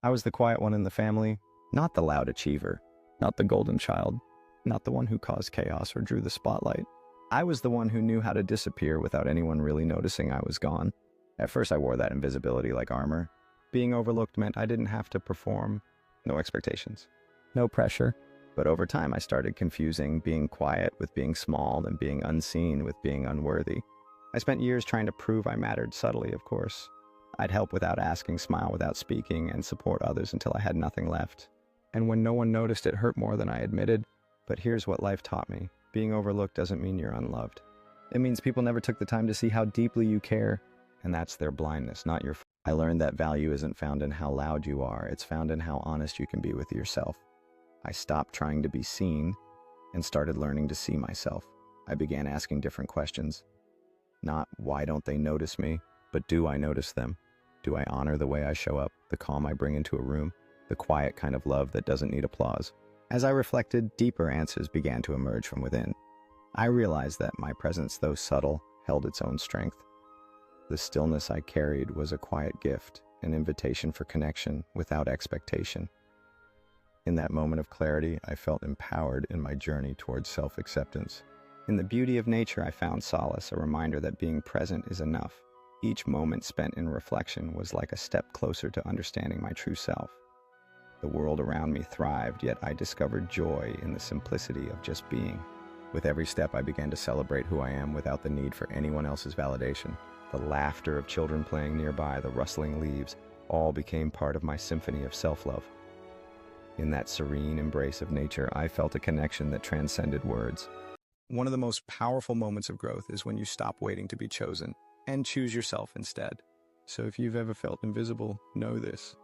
I was the quiet one in the family, not the loud achiever, not the golden child, not the one who caused chaos or drew the spotlight. I was the one who knew how to disappear without anyone really noticing I was gone. At first, I wore that invisibility like armor. Being overlooked meant I didn't have to perform. No expectations, no pressure. But over time, I started confusing being quiet with being small and being unseen with being unworthy. I spent years trying to prove I mattered subtly, of course. I'd help without asking, smile without speaking, and support others until I had nothing left. And when no one noticed, it hurt more than I admitted. But here's what life taught me. Being overlooked doesn't mean you're unloved. It means people never took the time to see how deeply you care, and that's their blindness, not your fault. I learned that value isn't found in how loud you are, it's found in how honest you can be with yourself. I stopped trying to be seen and started learning to see myself. I began asking different questions. Not why don't they notice me, but do I notice them? Do I honor the way I show up, the calm I bring into a room, the quiet kind of love that doesn't need applause? As I reflected, deeper answers began to emerge from within. I realized that my presence, though subtle, held its own strength. The stillness I carried was a quiet gift, an invitation for connection without expectation. In that moment of clarity, I felt empowered in my journey towards self-acceptance. In the beauty of nature, I found solace, a reminder that being present is enough. Each moment spent in reflection was like a step closer to understanding my true self. The world around me thrived, yet I discovered joy in the simplicity of just being. With every step, I began to celebrate who I am without the need for anyone else's validation. The laughter of children playing nearby, the rustling leaves, all became part of my symphony of self-love. In that serene embrace of nature, I felt a connection that transcended words. One of the most powerful moments of growth is when you stop waiting to be chosen and choose yourself instead. So if you've ever felt invisible, know this.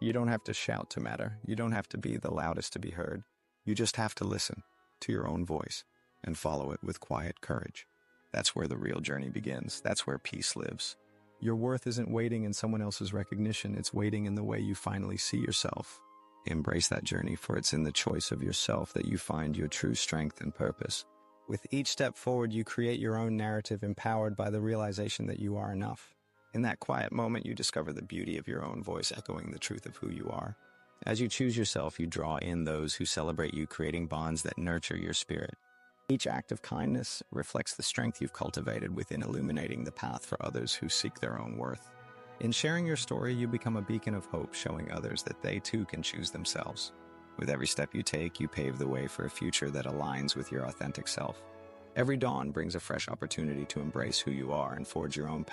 You don't have to shout to matter. You don't have to be the loudest to be heard. You just have to listen to your own voice and follow it with quiet courage. That's where the real journey begins. That's where peace lives. Your worth isn't waiting in someone else's recognition. It's waiting in the way you finally see yourself. Embrace that journey, for it's in the choice of yourself that you find your true strength and purpose. With each step forward, you create your own narrative, empowered by the realization that you are enough. In that quiet moment, you discover the beauty of your own voice, echoing the truth of who you are. As you choose yourself, you draw in those who celebrate you, creating bonds that nurture your spirit. Each act of kindness reflects the strength you've cultivated within, illuminating the path for others who seek their own worth. In sharing your story, you become a beacon of hope, showing others that they too can choose themselves. With every step you take, you pave the way for a future that aligns with your authentic self. Every dawn brings a fresh opportunity to embrace who you are and forge your own path.